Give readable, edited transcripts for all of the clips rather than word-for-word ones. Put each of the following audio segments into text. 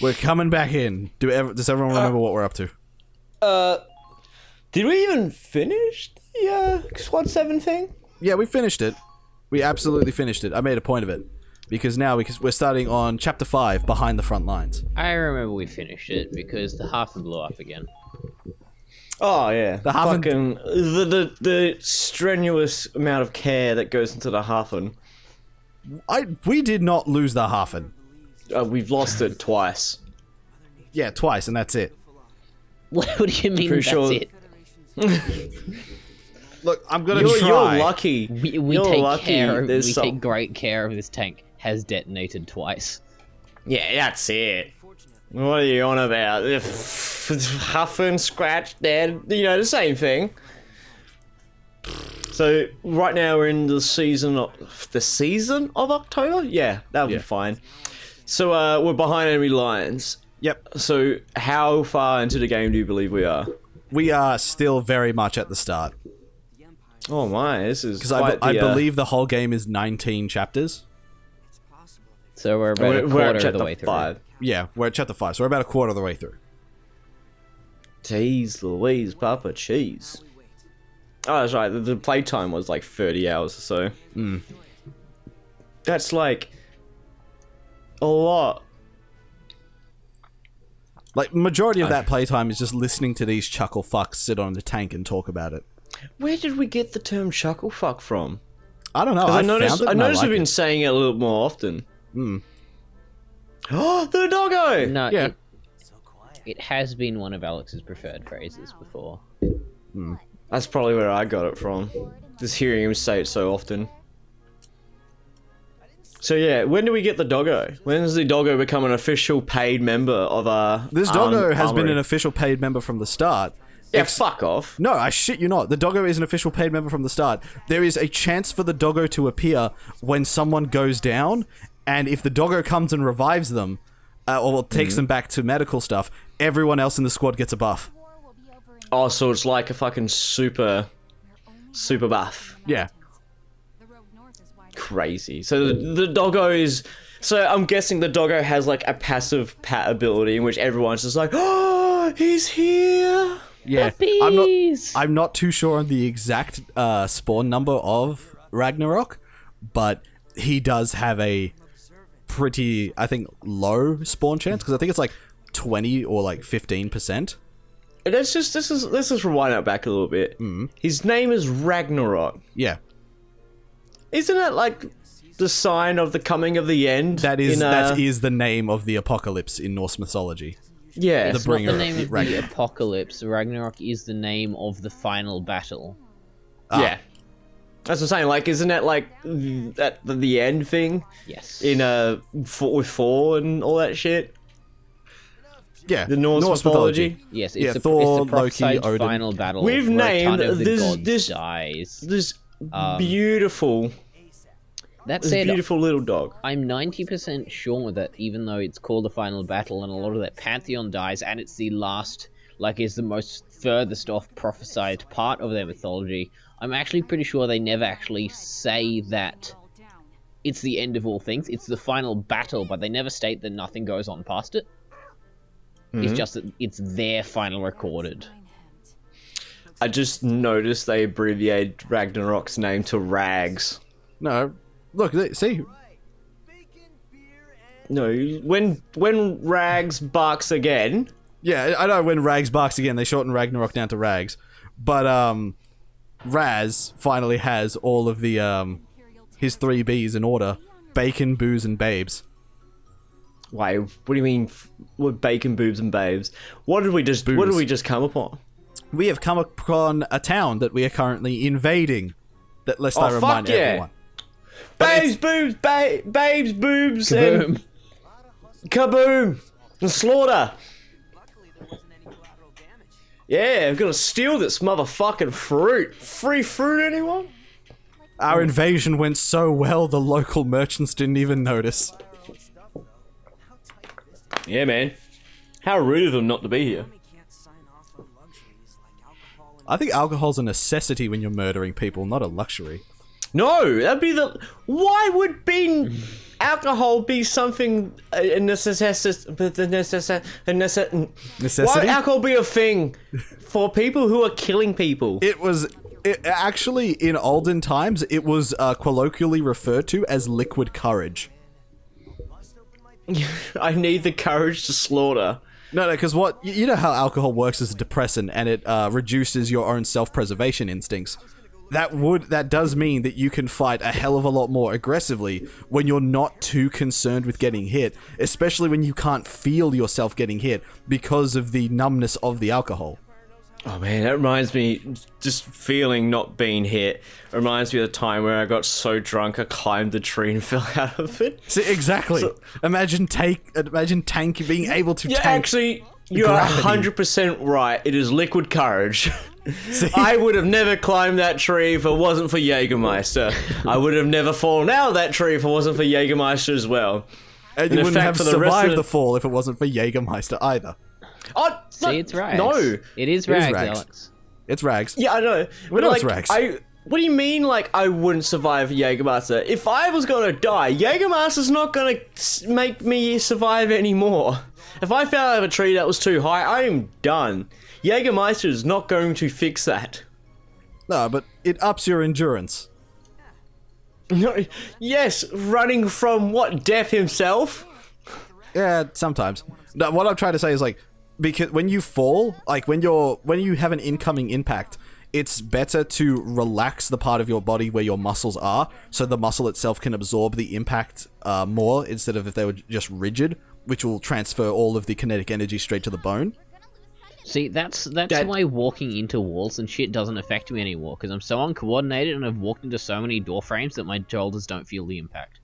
We're coming back in. Does everyone remember what we're up to? Did we even finish the Squad 7 thing? Yeah, we finished it. We absolutely finished it. I made a point of it. Because now we're starting on Chapter 5, Behind the Front Lines. I remember we finished it because the Hafen blew up again. Oh, yeah. The Hafen... Fucking... The strenuous amount of care that goes into the Hafen. We did not lose the Hafen. We've lost it twice. Yeah, twice, and that's it. What do you mean Pretty sure... it? Look, I'm gonna try. You're lucky. We take great care of this tank. Has detonated twice. Yeah, that's it. What are you on about? Huffing, scratch, dead. You know, the same thing. So right now we're in the season of October. Yeah, that'll be fine. So we're behind enemy lines. Yep. So how far into the game do you believe we are? We are still very much at the start. Oh my, this is because I believe the whole game is 19 chapters. So we're about a quarter of the way through. 5. Yeah, we're at chapter 5, so we're about a quarter of the way through. Jeez Louise, Papa Cheese. Oh, that's right. The playtime was like 30 hours or so. That's like a lot. Like, majority of that playtime is just listening to these chuckle fucks sit on the tank and talk about it. Where did we get the term chuckle fuck from? I don't know. I noticed we've been saying it a little more often. Oh, the doggo! No, yeah. It has been one of Alex's preferred phrases before. That's probably where I got it from. Just hearing him say it so often. So yeah, when do we get the doggo? When does the doggo become an official paid member of our This doggo has armory? been an official paid member from the start. Yeah, fuck off. No, I shit you not. The doggo is an official paid member from the start. There is a chance for the doggo to appear when someone goes down, and if the doggo comes and revives them, or takes them back to medical stuff, everyone else in the squad gets a buff. Oh, so it's like a fucking super buff. Yeah. Crazy. So the doggo is... So I'm guessing the doggo has like a passive pat ability in which everyone's just like, oh, he's here. Yeah. Puppies! I'm not too sure on the exact spawn number of Ragnarok, but he does have a pretty, I think, low spawn chance, because I think it's like 20 or like 15%. Let's just rewind it back a little bit. His name is Ragnarok. Yeah. Isn't it like the sign of the coming of the end? That is the name of the apocalypse in Norse mythology. Yeah. It's not the name of the apocalypse. Ragnarok is the name of the final battle. Yeah. That's what I'm saying. Like, isn't that like the end thing? Yes. In with Thor and all that shit. Yeah. The Norse mythology. Yes. Yeah, It's Thor, the Loki, Odin. final battle. We've where a ton named of the gods this dies. This beautiful. That This said, beautiful little dog. I'm 90% sure that even though it's called the final battle and a lot of that pantheon dies, and it's the last, like, is the most furthest off prophesied part of their mythology, I'm actually pretty sure they never actually say that it's the end of all things. It's the final battle, but they never state that nothing goes on past it. It's just that it's their final recorded. I just noticed they abbreviated Ragnarok's name to Rags. No. Look, see? No, when Rags barks again... Yeah, I know when Rags barks again, they shorten Ragnarok down to Rags. But, Raz finally has all of the, his 3 Bs in order. Bacon, booze, and babes. Wait, what do you mean with bacon, boobs, and babes? What did we just come upon? We have come upon a town that we are currently invading. Lest I remind everyone. Babes, boobs, babes, boobs, Kaboom. and kaboom, and slaughter. Yeah, I'm gonna steal this motherfucking fruit. Free fruit, anyone? Our invasion went so well, the local merchants didn't even notice. Yeah, man. How rude of them not to be here. I think alcohol's a necessity when you're murdering people, not a luxury. No, that'd be the... Why would being alcohol be something a necessity? Why would alcohol be a thing for people who are killing people? It actually, in olden times, it was colloquially referred to as liquid courage. I need the courage to slaughter. No, because what you know how alcohol works as a depressant, and it reduces your own self-preservation instincts. That does mean that you can fight a hell of a lot more aggressively when you're not too concerned with getting hit, especially when you can't feel yourself getting hit because of the numbness of the alcohol. Oh man, that reminds me, just feeling not being hit, reminds me of the time where I got so drunk I climbed the tree and fell out of it. See, exactly. Imagine Tank being able to tank. Actually, you're 100% right. It is liquid courage. I would have never climbed that tree if it wasn't for Jägermeister. I would have never fallen out of that tree if it wasn't for Jägermeister as well. And you wouldn't have survived the fall if it wasn't for Jägermeister either. Oh, See, it's Rags. No. It is Rags, Alex. It's Rags. Yeah, I know. We know it's Rags. What do you mean, like, I wouldn't survive Jägermeister? If I was gonna die, Jägermeister's not gonna make me survive anymore. If I fell out of a tree that was too high, I am done. Jägermeister is not going to fix that. No, but it ups your endurance. No, yes, running from what, death himself? Yeah, sometimes. No, what I'm trying to say is, like, because when you fall, like when you have an incoming impact, it's better to relax the part of your body where your muscles are, so the muscle itself can absorb the impact more instead of if they were just rigid, which will transfer all of the kinetic energy straight to the bone. See, that's why walking into walls and shit doesn't affect me anymore, because I'm so uncoordinated and I've walked into so many door frames that my shoulders don't feel the impact.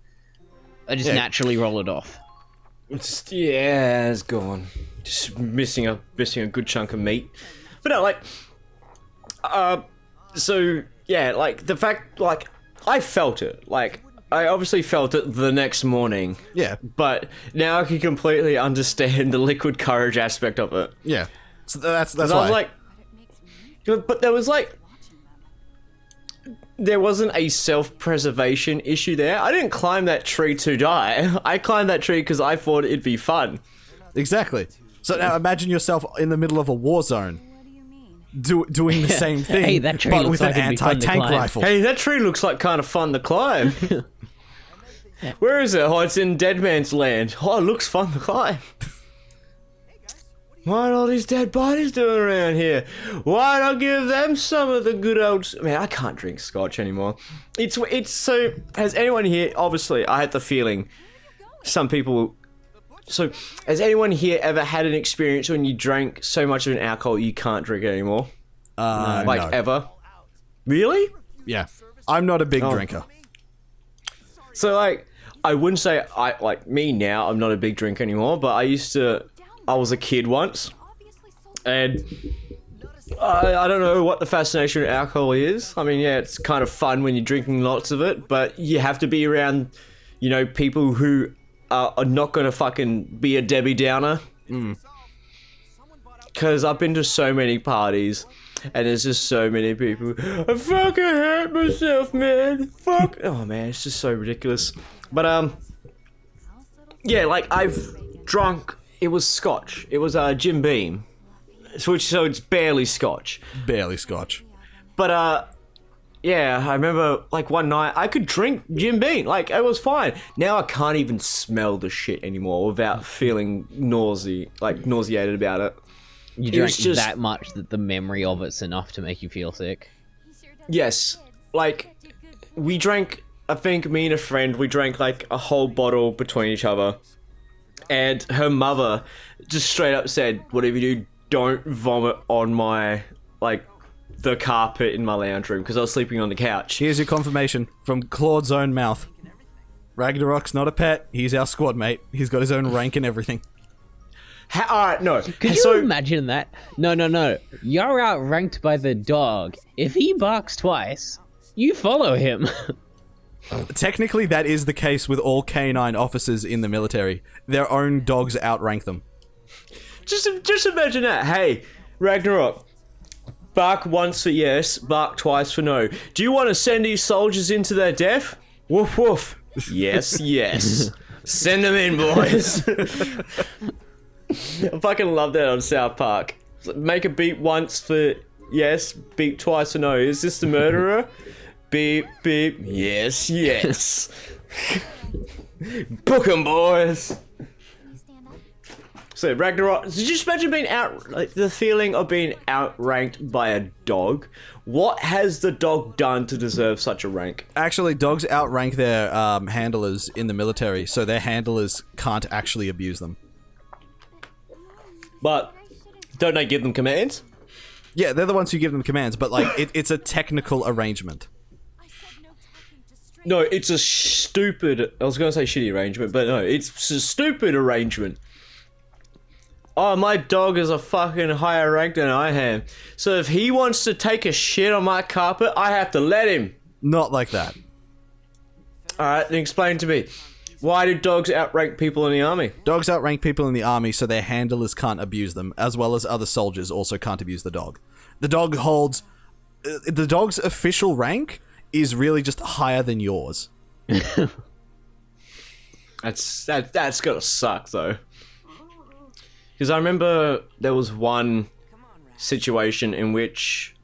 I just naturally roll it off. It's gone. Just missing a good chunk of meat. But no, like, so yeah, like the fact, like, I felt it. Like, I obviously felt it the next morning. Yeah. But now I can completely understand the liquid courage aspect of it. Yeah. So that's why. I was like, but there wasn't a self-preservation issue there. I didn't climb that tree to die. I climbed that tree because I thought it'd be fun. Exactly. So now imagine yourself in the middle of a war zone, doing the same thing, hey, that tree but looks with like an it'd be fun to anti-tank climb. rifle. Hey, that tree looks like kind of fun to climb. Where is it? Oh, it's in Dead Man's Land. Oh, it looks fun to climb. What are all these dead bodies doing around here? Why not give them some of the good old... Man, I can't drink scotch anymore. It's so... Has anyone here... Obviously, I had the feeling some people... So, has anyone here ever had an experience when you drank so much of an alcohol you can't drink it anymore? No. Ever? Really? Yeah. I'm not a big drinker. So, like, I wouldn't say me now, I'm not a big drinker anymore, but I was a kid once, and I don't know what the fascination with alcohol is. I mean, yeah, it's kind of fun when you're drinking lots of it, but you have to be around, people who are not going to fucking be a Debbie Downer. Because I've been to so many parties, and there's just so many people, I fucking hate myself, man, fuck. Oh, man, it's just so ridiculous. But, yeah, like, I've drunk... It was scotch. It was Jim Beam. So it's barely scotch. Barely scotch. But, yeah, I remember, like, one night, I could drink Jim Beam. Like, it was fine. Now I can't even smell the shit anymore without feeling nauseated about it. You drank that much that the memory of it's enough to make you feel sick. Yes. Like, we drank, I think me and a friend, we drank, like, a whole bottle between each other. And her mother just straight up said, whatever you do, don't vomit on my, like, the carpet in my lounge room, because I was sleeping on the couch. Here's your confirmation from Claude's own mouth. Ragnarok's not a pet. He's our squad mate. He's got his own rank and everything. Alright, no. Could you imagine that? No. You're outranked by the dog. If he barks twice, you follow him. Technically, that is the case with all canine officers in the military. Their own dogs outrank them. Just imagine that. Hey, Ragnarok, bark once for yes, bark twice for no. Do you want to send these soldiers into their death? Woof woof. Yes, yes. Send them in, boys. I fucking love that on South Park. Make a beep once for yes, beep twice for no. Is this the murderer? Beep, beep. Yes, yes. Book 'em, boys. So Ragnarok, did you just imagine being like the feeling of being outranked by a dog? What has the dog done to deserve such a rank? Actually, dogs outrank their handlers in the military, so their handlers can't actually abuse them. But don't they give them commands? Yeah, they're the ones who give them commands, but like it's a technical arrangement. No, it's a stupid. I was going to say shitty arrangement, but no, it's a stupid arrangement. Oh, my dog is a fucking higher rank than I am. So if he wants to take a shit on my carpet, I have to let him. Not like that. Alright, then explain to me. Why do dogs outrank people in the army? Dogs outrank people in the army so their handlers can't abuse them, as well as other soldiers also can't abuse the dog. The dog holds... the dog's official rank is really just higher than yours. That's gotta suck, though. Because I remember there was one situation in which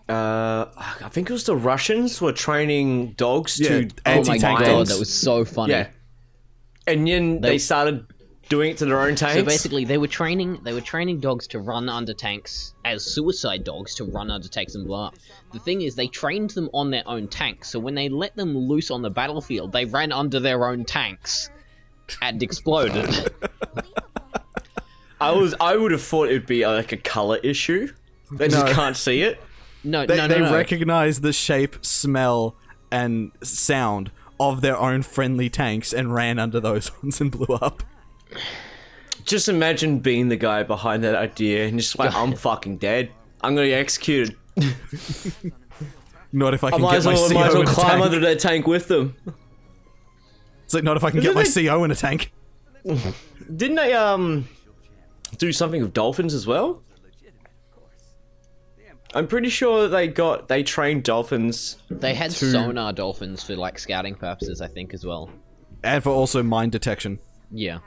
I think it was the Russians were training dogs to anti-tank God, dogs. that was so funny. Yeah, and then they started doing it to their own tanks. So basically, they were training dogs to run under tanks as suicide dogs to run under tanks and blow up. The thing is, they trained them on their own tanks, so when they let them loose on the battlefield, they ran under their own tanks and exploded. I would have thought it'd be like a color issue. They just can't see it. No. They recognize the shape, smell, and sound of their own friendly tanks and ran under those ones and blew up. Just imagine being the guy behind that idea and just like, I'm fucking dead. I'm gonna get executed. Not if I can might get as my well CO in a climb tank. under that tank with them. It's like, not if I can get my CO in a tank. Didn't they do something with dolphins as well? I'm pretty sure they trained dolphins. They had sonar dolphins for like scouting purposes, I think, as well. And for also mine detection. Yeah.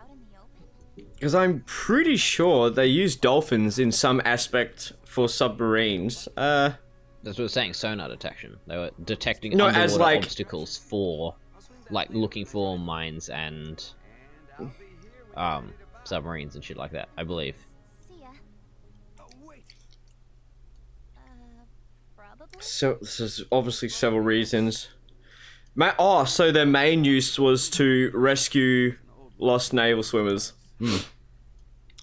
Because I'm pretty sure they use dolphins in some aspect for submarines. That's what I was saying, sonar detection. They were detecting No, underwater as, like- obstacles for, like, looking for mines and, submarines and shit like that, I believe. So there's obviously several reasons. So their main use was to rescue lost naval swimmers.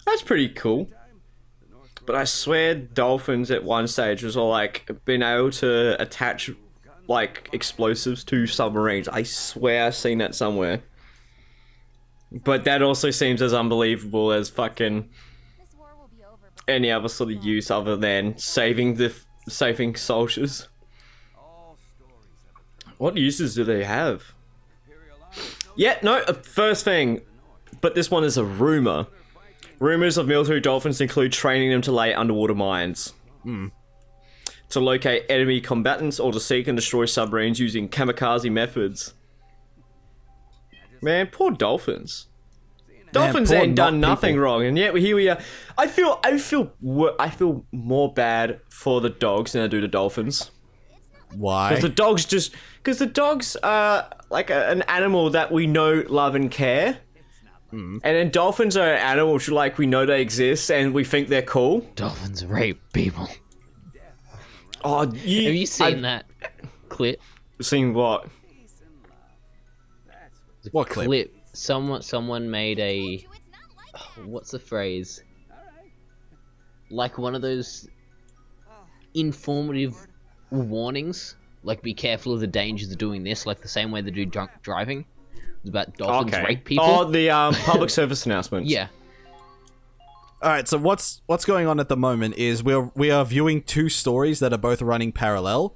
That's pretty cool. But I swear dolphins at one stage was all like being able to attach like explosives to submarines. I swear I've seen that somewhere. But that also seems as unbelievable as fucking any other sort of use other than saving soldiers. What uses do they have? Yeah, no, first thing, but this one is a rumor. Rumors of military dolphins include training them to lay underwater mines. To locate enemy combatants or to seek and destroy submarines using kamikaze methods. Man, poor dolphins. Dolphins ain't done nothing wrong, and yet here we are. I feel more bad for the dogs than I do the dolphins. Why? Because the dogs are like an animal that we know, love, and care. And then dolphins are animals like we know they exist and we think they're cool. Dolphins rape people. Oh, Have you seen that clip? Seen what? What clip? Someone made a... what's the phrase? Like one of those informative warnings. Like, be careful of the dangers of doing this, like the same way they do drunk driving. It's about dolphins rape people. Oh, the public service announcement. Yeah. All right, so what's going on at the moment is we are viewing two stories that are both running parallel.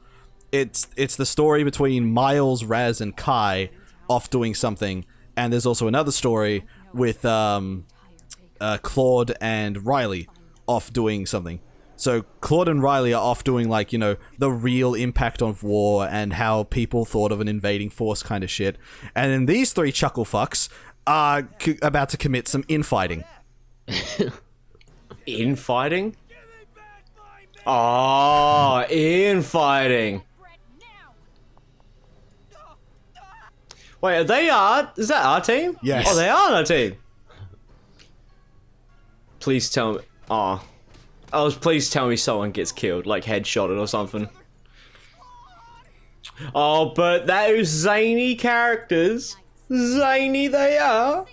It's the story between Miles, Raz, and Kai off doing something, and there's also another story with Claude and Riley off doing something. So Claude and Riley are off doing like, you know, the real impact of war and how people thought of an invading force kind of shit. And then these three chuckle fucks are about to commit some infighting. Infighting? Oh, infighting. Wait, are they is that our team? Yes. Oh, they are on our team. Please tell me. Please tell me someone gets killed, like headshotted or something. Oh, but those zany characters. Zany they are.